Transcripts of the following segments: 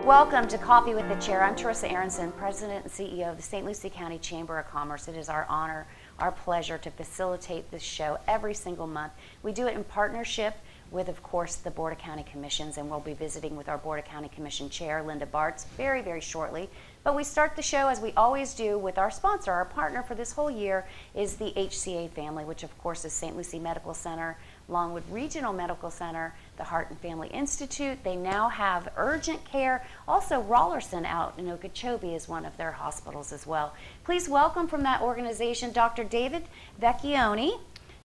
Welcome to Coffee with the Chair. I'm Teresa Aronson, President and CEO of the St. Lucie County Chamber of Commerce. It is our honor, our pleasure to facilitate this show every single month. We do it in partnership with, of course, the Board of County Commissions, and we'll be visiting with our Board of County Commission Chair, Linda Bartz, very, very shortly. But we start the show, as we always do, with our sponsor. Our partner for this whole year is the HCA family, which, of course, is St. Lucie Medical Center, Longwood Regional Medical Center, the Heart and Family Institute. They now have urgent care. Also, Rollerson out in Okeechobee is one of their hospitals as well. Please welcome from that organization, Dr. David Vecchione.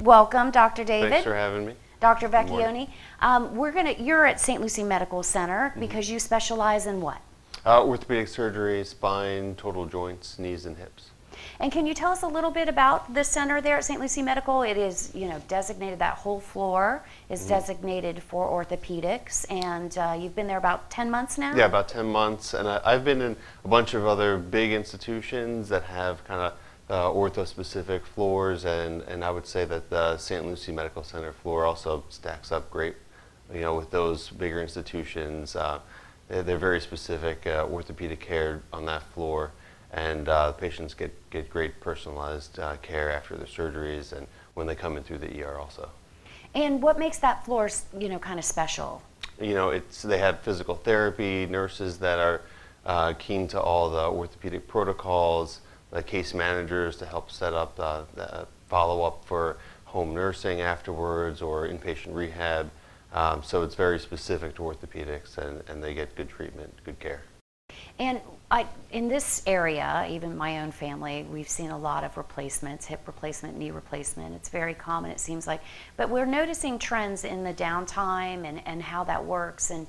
Welcome, Dr. David. Thanks for having me. Dr. Vecchione. You're at St. Lucie Medical Center because you specialize in what? Orthopedic surgery, spine, total joints, knees and hips. And can you tell us a little bit about the center there at St. Lucie Medical? It is, designated, that whole floor is designated for orthopedics, and you've been there about 10 months now? Yeah, about 10 months, and I've been in a bunch of other big institutions that have kind of ortho-specific floors, and I would say that the St. Lucie Medical Center floor also stacks up great, with those bigger institutions. They're very specific orthopedic care on that floor. And patients get great personalized care after their surgeries and when they come in through the ER also. And what makes that floor, kind of special? They have physical therapy, nurses that are keen to all the orthopedic protocols, the case managers to help set up the follow-up for home nursing afterwards or inpatient rehab. So it's very specific to orthopedics, and they get good treatment, good care. And in this area, even my own family, we've seen a lot of replacements, hip replacement, knee replacement. It's very common, it seems like. But we're noticing trends in the downtime and how that works. And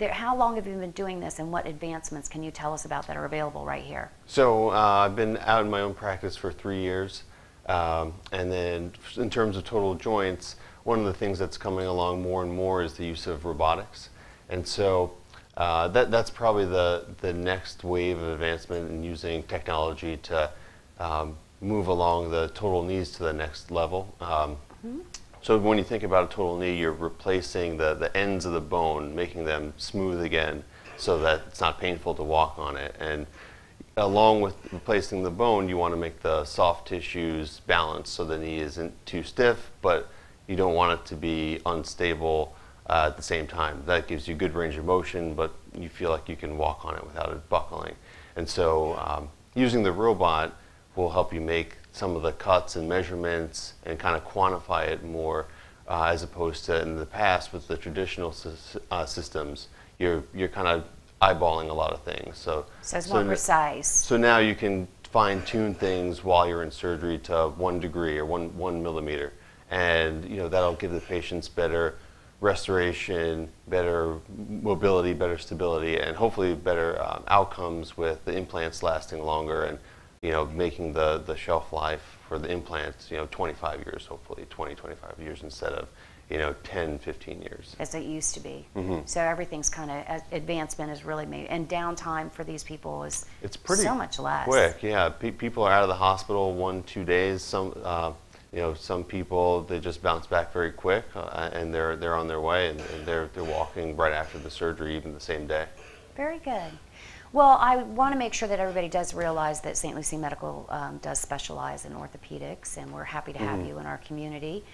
how long have you been doing this, and what advancements can you tell us about that are available right here? So I've been out in my own practice for 3 years. And then in terms of total joints, one of the things that's coming along more and more is the use of robotics. And so that's probably the next wave of advancement in using technology to move along the total knees to the next level. So when you think about a total knee, you're replacing the ends of the bone, making them smooth again so that it's not painful to walk on it. And along with replacing the bone, you want to make the soft tissues balanced so the knee isn't too stiff, but you don't want it to be unstable at the same time. That gives you good range of motion, but you feel like you can walk on it without it buckling. And so using the robot will help you make some of the cuts and measurements and kind of quantify it more as opposed to in the past with the traditional systems, you're kind of eyeballing a lot of things. So it's more precise. So now you can fine-tune things while you're in surgery to 1 degree or one millimeter. And that'll give the patients better restoration, better mobility, better stability, and hopefully better outcomes with the implants lasting longer and making the shelf life for the implants 25 years, hopefully 25 years instead of 10, 15 years. As it used to be. So everything's kind of, advancement is really made, and downtime for these people is so much less. Quick, yeah. People are out of the hospital 1-2 days. Some people, they just bounce back very quick, and they're on their way, and they're walking right after the surgery, even the same day. Very good. Well, I want to make sure that everybody does realize that St. Lucie Medical does specialize in orthopedics, and we're happy to have you in our community.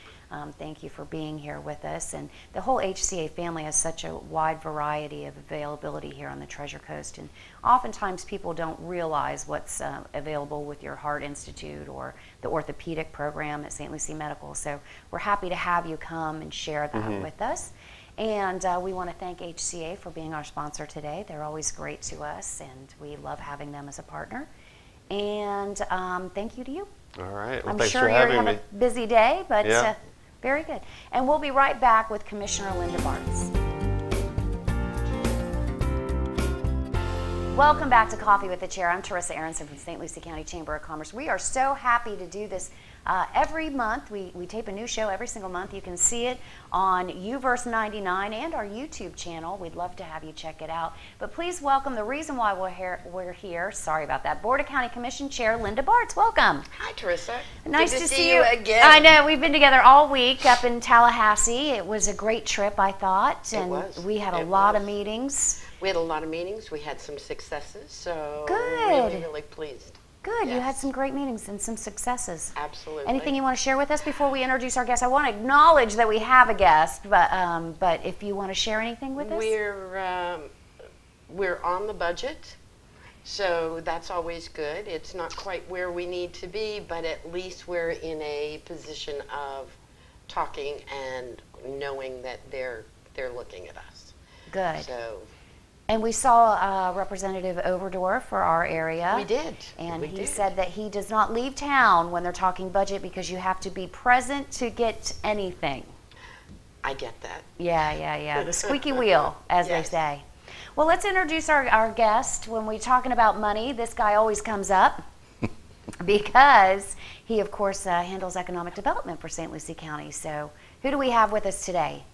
Thank you for being here with us. And the whole HCA family has such a wide variety of availability here on the Treasure Coast. And oftentimes people don't realize what's available with your Heart Institute or the orthopedic program at St. Lucie Medical. So we're happy to have you come and share that with us. And we want to thank HCA for being our sponsor today. They're always great to us, and we love having them as a partner. And thank you to you. All right. Well, I'm thanks sure for you're having having me. a busy day, but Yeah. Very good. And we'll be right back with Commissioner Linda Bartz. Welcome back to Coffee with the Chair. I'm Teresa Aronson from St. Lucie County Chamber of Commerce. We are so happy to do this Every month, we tape a new show every single month. You can see it on Uverse 99 and our YouTube channel. We'd love to have you check it out. But please welcome the reason why we're here. Sorry about that. Board of County Commission Chair Linda Bartz. Welcome. Hi, Teresa. Nice Good to see you again. I know. We've been together all week up in Tallahassee. It was a great trip, I thought. And we had a lot of meetings. We had a lot of meetings. We had some successes, so Good. really pleased. Good. Yes. You had some great meetings and some successes. Absolutely. Anything you want to share with us before we introduce our guest? I want to acknowledge that we have a guest, but if you want to share anything with us? We're on the budget, so that's always good. It's not quite where we need to be, but at least we're in a position of talking and knowing that they're looking at us. Good. So. And we saw Representative Overdorf for our area. We did. And he said that he does not leave town when they're talking budget because you have to be present to get anything. I get that. Yeah. The squeaky wheel, as Yes. they say. Well, let's introduce our guest. When we're talking about money, this guy always comes up because he, of course, handles economic development for St. Lucie County. So who do we have with us today?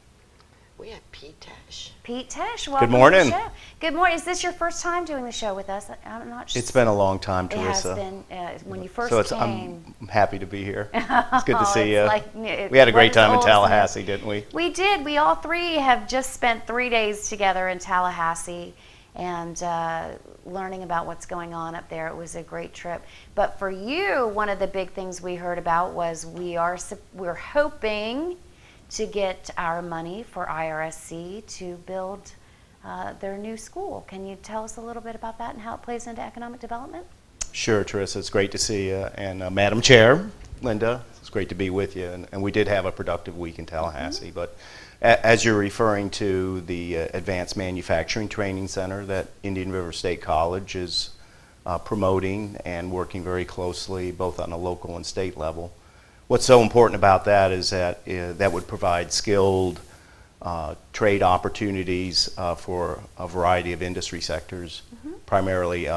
We have Pete Tesh. Pete Tesh, welcome Good morning. to the show. Good morning. Is this your first time doing the show with us? I'm not sure. It's been a long time, It has Teresa. been. When you first came. I'm happy to be here. It's good to see you. Like, We had a great time in Tallahassee, didn't we? We did. We all three have just spent 3 days together in Tallahassee and learning about what's going on up there. It was a great trip. But for you, one of the big things we heard about was we're hoping to get our money for IRSC to build their new school. Can you tell us a little bit about that and how it plays into economic development? Sure, Teresa. It's great to see you. And Madam Chair, Linda, it's great to be with you. And we did have a productive week in Tallahassee. But as you're referring to the Advanced Manufacturing Training Center that Indian River State College is promoting and working very closely both on a local and state level. What's so important about that is that that would provide skilled trade opportunities for a variety of industry sectors, primarily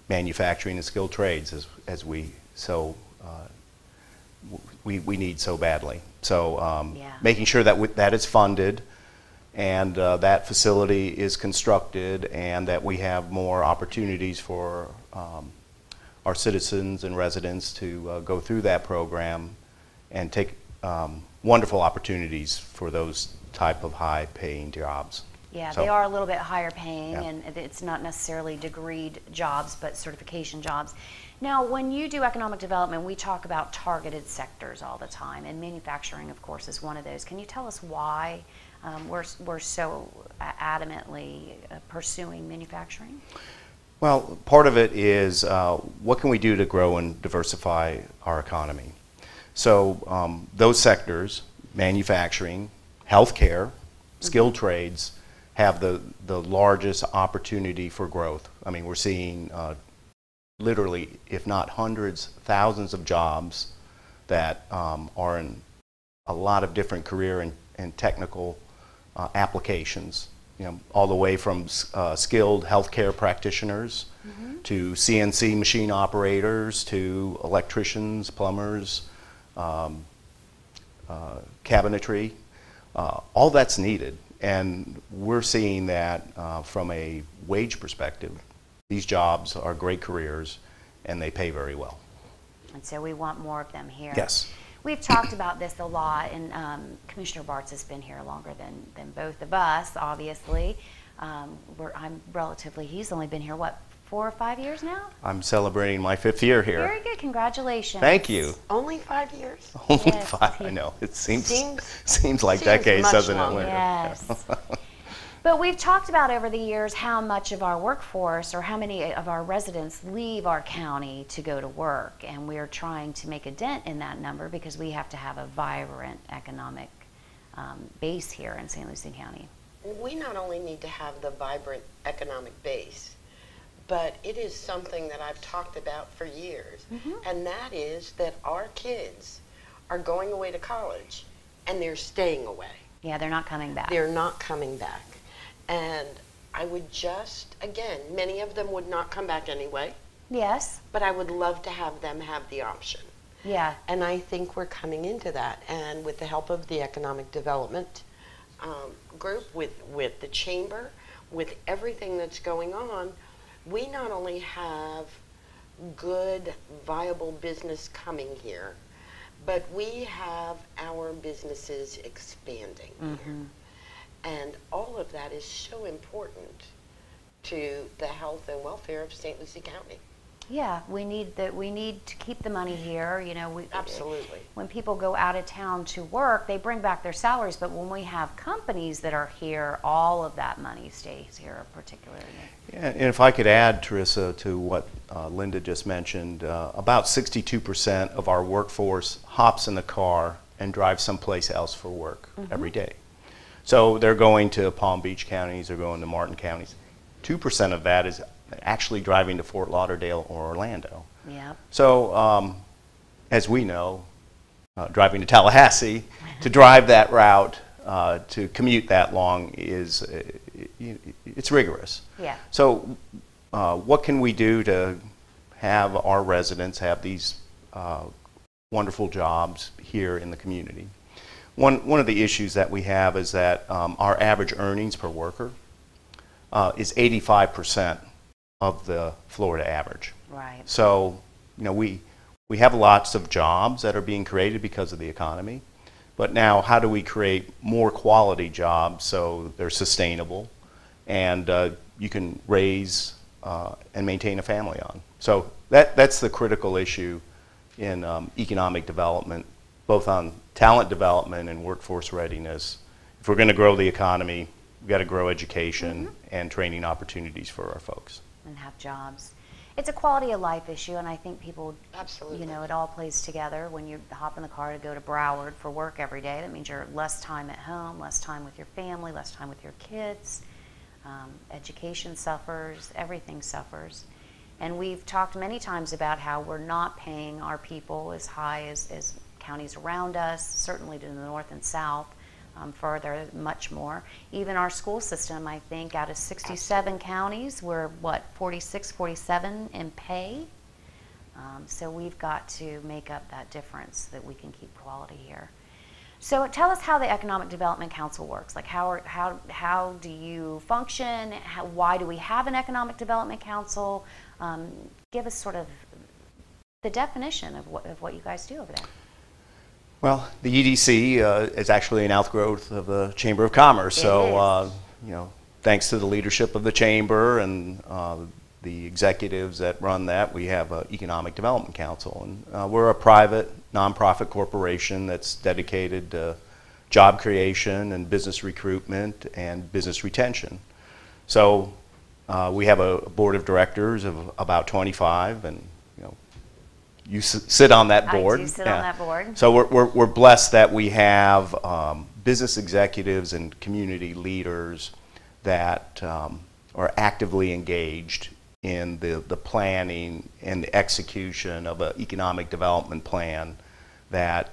manufacturing and skilled trades, as we need so badly. So making sure that that is funded and that facility is constructed and that we have more opportunities for our citizens and residents to go through that program and take wonderful opportunities for those type of high-paying jobs. Yeah, So- they are a little bit higher paying, Yeah. and it's not necessarily degreed jobs, but certification jobs. Now, when you do economic development, we talk about targeted sectors all the time, and manufacturing, of course, is one of those. Can you tell us why we're so adamantly pursuing manufacturing? Well, part of it is what can we do to grow and diversify our economy? So those sectors, manufacturing, healthcare, skilled trades, have the largest opportunity for growth. I mean, we're seeing literally, if not hundreds, thousands of jobs that are in a lot of different career and technical applications. You know, all the way from skilled healthcare practitioners to CNC machine operators to electricians, plumbers, cabinetry. All that's needed. And we're seeing that from a wage perspective. These jobs are great careers and they pay very well. And so we want more of them here. Yes. We've talked about this a lot, and Commissioner Bartz has been here longer than both of us, obviously. He's only been here, what, 4 or 5 years now? I'm celebrating my 5th year here. Very good, congratulations. Thank you. Only 5 years? Only Yes. 5, I know. It seems like seems decades, much doesn't it, longer. Linda? Yes. But we've talked about over the years how much of our workforce or how many of our residents leave our county to go to work, and we're trying to make a dent in that number because we have to have a vibrant economic base here in St. Lucie County. We not only need to have the vibrant economic base, but it is something that I've talked about for years, and that is that our kids are going away to college and they're staying away. Yeah, they're not coming back. They're not coming back. And I would just, again, many of them would not come back anyway, Yes. but I would love to have them have the option. Yeah. And I think we're coming into that. And with the help of the Economic Development group, with the Chamber, with everything that's going on, we not only have good, viable business coming here, but we have our businesses expanding here. And all of that is so important to the health and welfare of St. Lucie County. Yeah, we need to keep the money here. You know, Absolutely. When people go out of town to work, they bring back their salaries, but when we have companies that are here, all of that money stays here, particularly. Yeah, and if I could add, Teresa, to what Linda just mentioned, about 62% of our workforce hops in the car and drives someplace else for work every day. So they're going to Palm Beach counties, they're going to Martin counties. 2% of that is actually driving to Fort Lauderdale or Orlando. Yeah. So as we know, driving to Tallahassee, to drive that route, to commute that long is, it's rigorous. Yeah. So what can we do to have our residents have these wonderful jobs here in the community? One of the issues that we have is that our average earnings per worker is 85% of the Florida average. Right. So, you know, we have lots of jobs that are being created because of the economy, but now how do we create more quality jobs so they're sustainable and you can raise and maintain a family on? So that's the critical issue in economic development, both on talent development and workforce readiness. If we're going to grow the economy, we've got to grow education and training opportunities for our folks. And have jobs. It's a quality of life issue, and I think people, Absolutely. you know, it all plays together. When you hop in the car to go to Broward for work every day, that means you're less time at home, less time with your family, less time with your kids. Education suffers, everything suffers. And we've talked many times about how we're not paying our people as high as counties around us, certainly to the north and south. Further, much more. Even our school system, I think, out of 67 counties, we're, 46, 47 in pay. So we've got to make up that difference that we can keep quality here. So tell us how the Economic Development Council works. Like how do you function? Why do we have an Economic Development Council? Give us sort of the definition of what you guys do over there. Well, the EDC is actually an outgrowth of the Chamber of Commerce. So, you know, thanks to the leadership of the Chamber and the executives that run that, we have an Economic Development Council. And we're a private, nonprofit corporation that's dedicated to job creation and business recruitment and business retention. So we have a board of directors of about 25, and you sit on that board. I do sit on that board. So we're blessed that we have business executives and community leaders that are actively engaged in the planning and the execution of an economic development plan that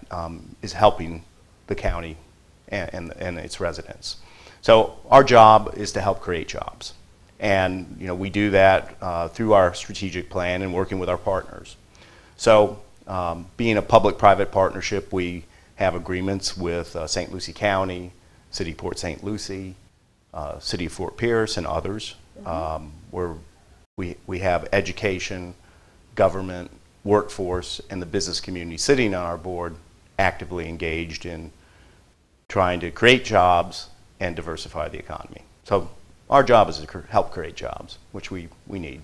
is helping the county and its residents. So our job is to help create jobs. And we do that through our strategic plan and working with our partners. So being a public-private partnership, we have agreements with St. Lucie County, City of Port St. Lucie, City of Fort Pierce, and others, where we have education, government, workforce, and the business community sitting on our board actively engaged in trying to create jobs and diversify the economy. So our job is to help create jobs, which we need.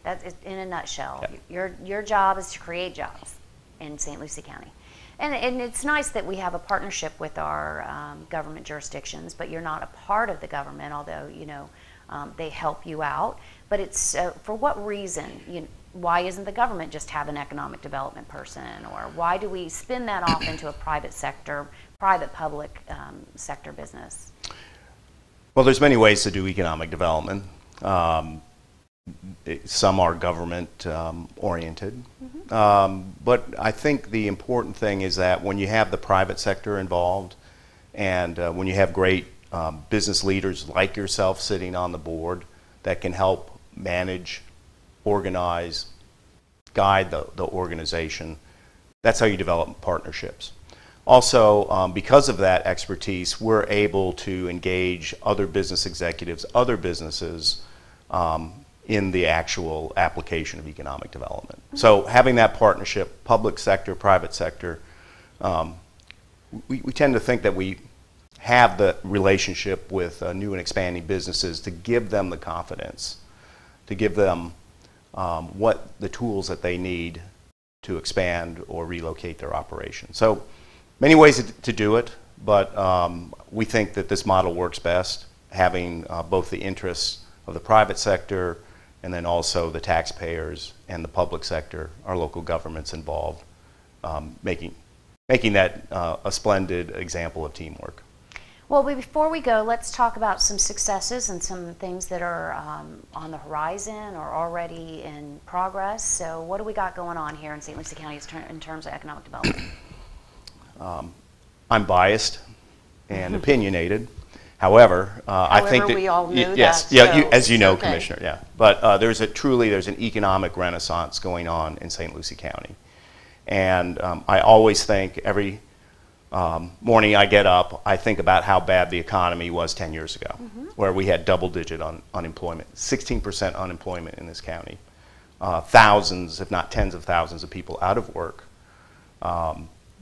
That's in a nutshell. Yeah. Your job is to create jobs in St. Lucie County. And it's nice that we have a partnership with our government jurisdictions, but you're not a part of the government, although they help you out. But it's for what reason? Why isn't the government just have an economic development person, or why do we spin that off into a private sector, private-public sector business? Well, there's many ways to do economic development. Some are government oriented, but I think the important thing is that when you have the private sector involved, and when you have great business leaders like yourself sitting on the board that can help manage, organize, guide the organization, That's how you develop partnerships. Also, because of that expertise, we're able to engage other business executives, other businesses, in the actual application of economic development. So having that partnership, public sector, private sector, we tend to think that we have the relationship with new and expanding businesses to give them the confidence, to give them what the tools that they need to expand or relocate their operation. So many ways to do it, but we think that this model works best, having both the interests of the private sector and then also the taxpayers and the public sector, our local governments involved, making that a splendid example of teamwork. Well, before we go, let's talk about some successes and some things that are on the horizon or already in progress. So what do we got going on here in St. Lucie County in terms of economic development? I'm biased and opinionated. However, I think that we all knew yes, that, yeah, so as you know, okay. Commissioner, yeah. But there's an economic renaissance going on in St. Lucie County, and I always think every morning I get up, I think about how bad the economy was 10 years ago, where we had double-digit unemployment, 16% unemployment in this county, thousands, if not tens of thousands, of people out of work.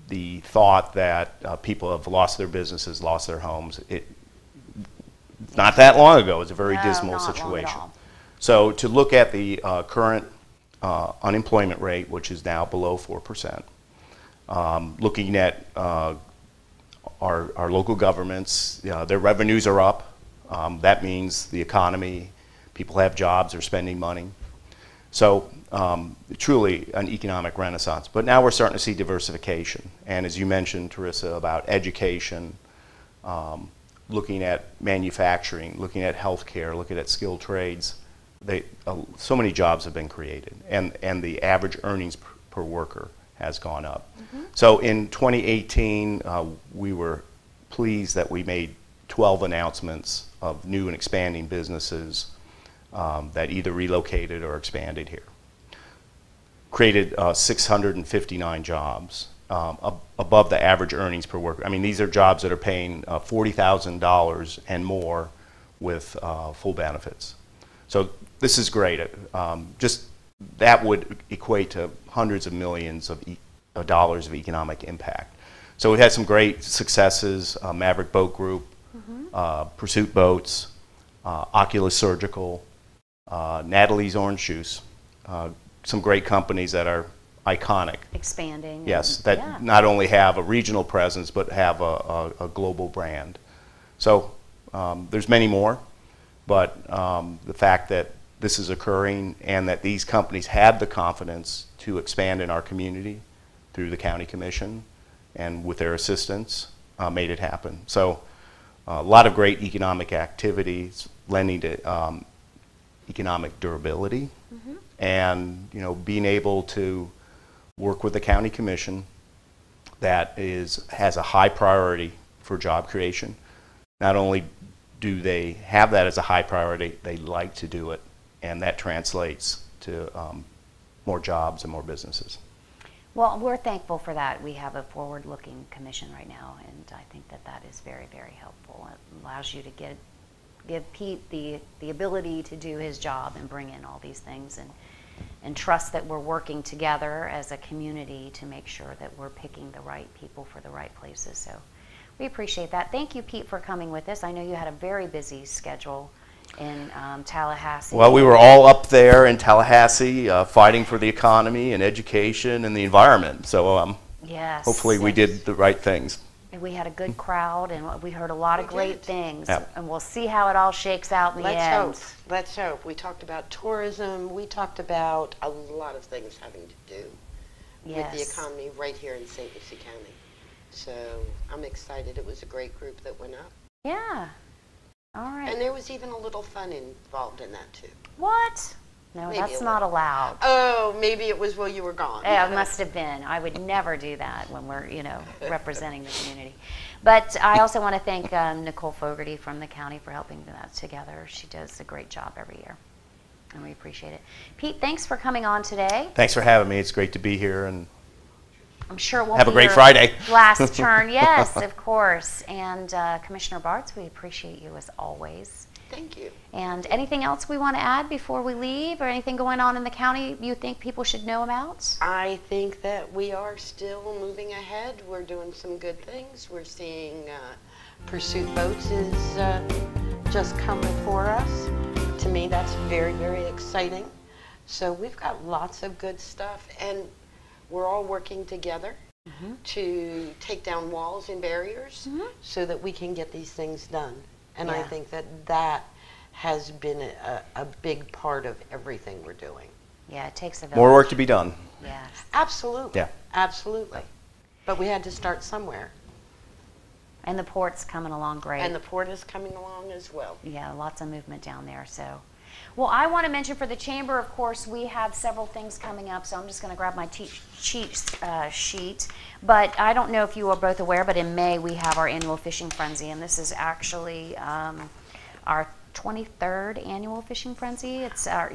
The thought that people have lost their businesses, lost their homes, not that long ago, it was a very dismal situation. So to look at the current unemployment rate, which is now below 4%, looking at our local governments, their revenues are up. That means the economy, people have jobs, they're spending money. So truly an economic renaissance. But now we're starting to see diversification. And as you mentioned, Teresa, about education, looking at manufacturing, looking at healthcare, looking at skilled trades, so many jobs have been created. And the average earnings per worker has gone up. So in 2018, we were pleased that we made 12 announcements of new and expanding businesses that either relocated or expanded here. Created 659 jobs above the average earnings per worker. I mean, these are jobs that are paying $40,000 and more with full benefits. So this is great. Just that would equate to hundreds of millions of dollars of economic impact. So we had some great successes, Maverick Boat Group, Pursuit Boats, Oculus Surgical, Natalie's Orange Juice, some great companies that are iconic. Expanding. Yes, that not only have a regional presence, but have a global brand. So there's many more, but the fact that this is occurring and that these companies had the confidence to expand in our community through the County Commission and with their assistance made it happen. So a lot of great economic activities lending to economic durability and being able to work with the County Commission that has a high priority for job creation. Not only do they have that as a high priority, they like to do it, and that translates to more jobs and more businesses. Well, we're thankful for that. We have a forward-looking commission right now, and I think that is very, very helpful. It allows you to give Pete the ability to do his job and bring in all these things and trust that we're working together as a community to make sure that we're picking the right people for the right places. So we appreciate that. Thank you, Pete, for coming with us. I know you had a very busy schedule in Tallahassee. Well, we were all up there in Tallahassee fighting for the economy and education and the environment. So yes, hopefully we did the right things. We had a good crowd, and we heard a lot of great things. Yep. And we'll see how it all shakes out in the end. Let's hope. We talked about tourism. We talked about a lot of things having to do with the economy right here in St. Lucie County. So I'm excited. It was a great group that went up. Yeah. All right. And there was even a little fun involved in that, too. What? No, Maybe that's not allowed. Oh, maybe it was while you were gone. Yeah, it must have been. I would never do that when we're, representing the community. But I also want to thank Nicole Fogarty from the county for helping that together. She does a great job every year, and we appreciate it. Pete, thanks for coming on today. Thanks for having me. It's great to be here, and I'm sure it won't Have a be great your Friday. last turn. Yes, of course. And Commissioner Bartz, we appreciate you as always. Thank you. And anything else we want to add before we leave, or anything going on in the county you think people should know about? I think that we are still moving ahead. We're doing some good things. We're seeing Pursuit Boats is just coming for us. To me, that's very, very exciting. So we've got lots of good stuff, and we're all working together to take down walls and barriers so that we can get these things done. And I Yeah. think that that has been a big part of everything we're doing. Yeah, it takes a village. More work to be done. Yes. Absolutely. Yeah. Absolutely. But we had to start somewhere. And the port's coming along great. And the port is coming along as well. Yeah, lots of movement down there. So, well, I want to mention for the chamber, of course, we have several things coming up. So I'm just going to grab my cheat sheet. But I don't know if you are both aware, but in May we have our annual fishing frenzy, and this is actually our 23rd annual fishing frenzy. It's our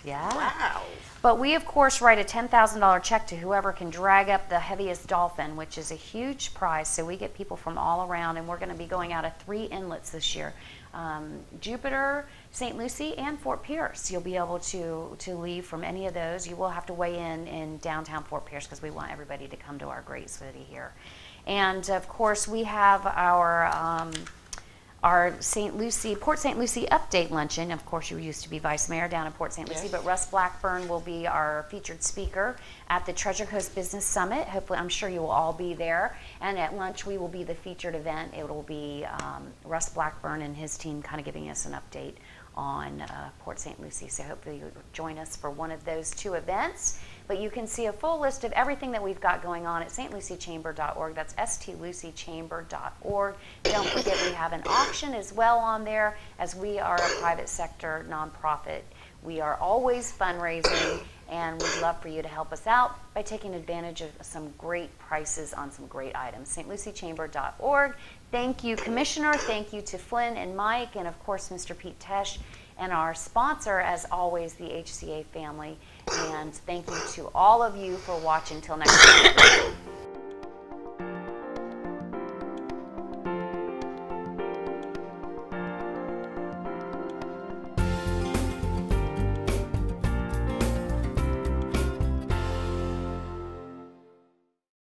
yeah. Wow. But we, of course, write a $10,000 check to whoever can drag up the heaviest dolphin, which is a huge prize. So we get people from all around, and we're going to be going out of 3 inlets this year. Jupiter, St. Lucie, and Fort Pierce. You'll be able to leave from any of those. You will have to weigh in downtown Fort Pierce because we want everybody to come to our great city here. And, of course, we have our St. Lucie, Port St. Lucie update luncheon. Of course, you used to be vice mayor down in Port St. Lucie, Yes. but Russ Blackburn will be our featured speaker at the Treasure Coast Business Summit. Hopefully, I'm sure you will all be there. And at lunch, we will be the featured event. It will be Russ Blackburn and his team kind of giving us an update on Port St. Lucie. So hopefully you'll join us for one of those 2 events. But you can see a full list of everything that we've got going on at stluciechamber.org. That's stluciechamber.org. Don't forget we have an auction as well on there, as we are a private sector nonprofit. We are always fundraising, and we'd love for you to help us out by taking advantage of some great prices on some great items. stluciechamber.org. Thank you, Commissioner. Thank you to Flynn and Mike, and of course, Mr. Pete Tesh, and our sponsor, as always, the HCA family. And thank you to all of you for watching. Till next time.